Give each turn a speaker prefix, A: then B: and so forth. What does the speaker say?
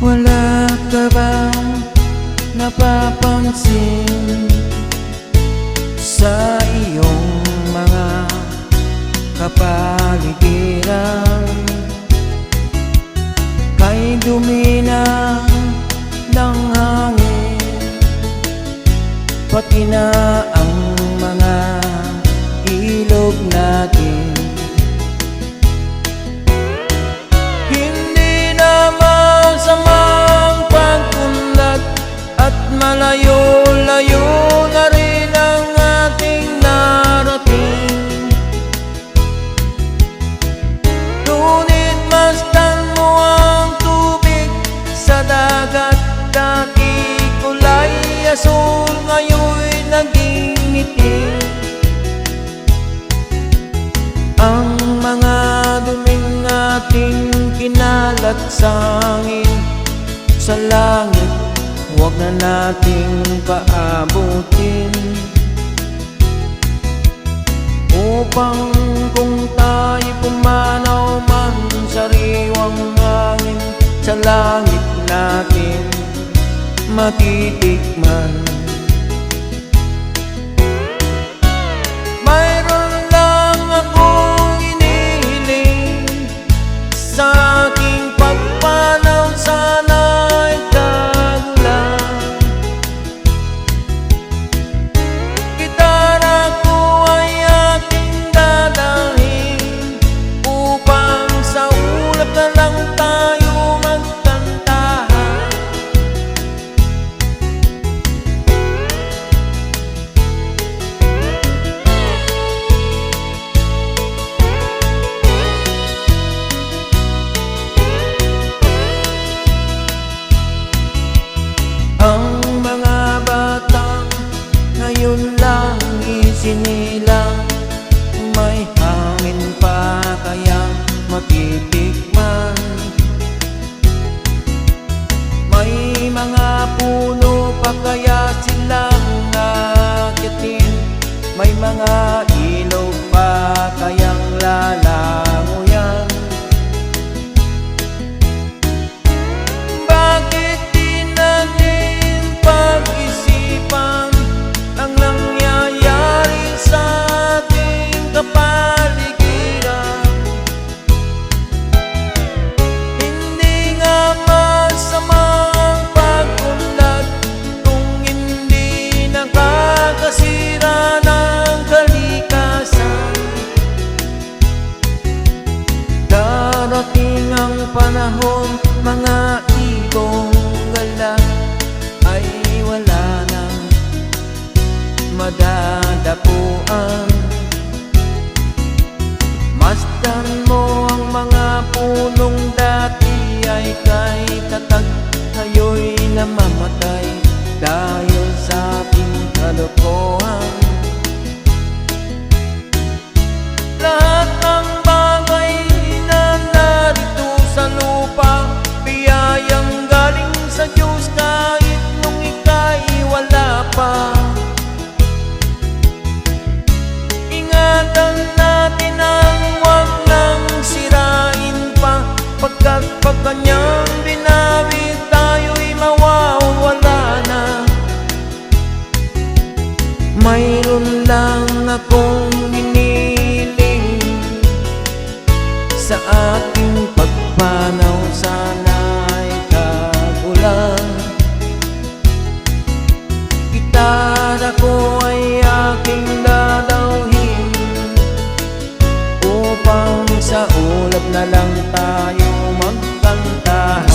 A: Wala ka bang napapansin sa iyong mga kapaligiran? Kay dumi na ng hangin, pati na ang mga ilog natin. Hindi na masamang pagkunlat at malayo-layo na rin ang ating narating. Ngunit masdan mo ang tubig sa dagat. Dati kulay asul, ngayon'y naging itim. Ang mga duming ating kinalat sa hangin, sa langit huwag na nating paabutin, upang kung tayo pumanaw man sa riwang hangin, sa langit natin matitikman. Mayroon lang akong inihiling sa aking pagpanaw, sana'y tagulan. Gitara ko ay aking dadalhin, upang sa ulap na lang tayo magkantahan. Ang mga batang ngayon lang isinilang, may hangin pa kaya matitikman. May mga puno pa kaya silang akitin, may mga ilog pa kayang lalanguyan. Bakit di natin pag-isipan ang nangyayari sa ating kapaligiran? Hindi nga masama ang pagkunlat kung hindi nakakasira ng kalikasan. Darating ang panahon, mga igong gala ay wala nang madadapuan. Masdan mo ang mga punong dati ay kay tatag, ngayon'y namamatay dahil sa ating kalokohan. Lahat ng bagay na narito sa lupa, biyayang galing sa Diyos kahit nung ika'y wala pa. Ingatan natin ang huwag nang sirain pa, pagkat pag kanyang binawi tayo'y mawawala na. Mayroon lang akong hiniling sa ating pagpanaw, sana'y tagulan. Gitara ko ay aking dadalhin, upang sa ulap na lang tayo magkantahan.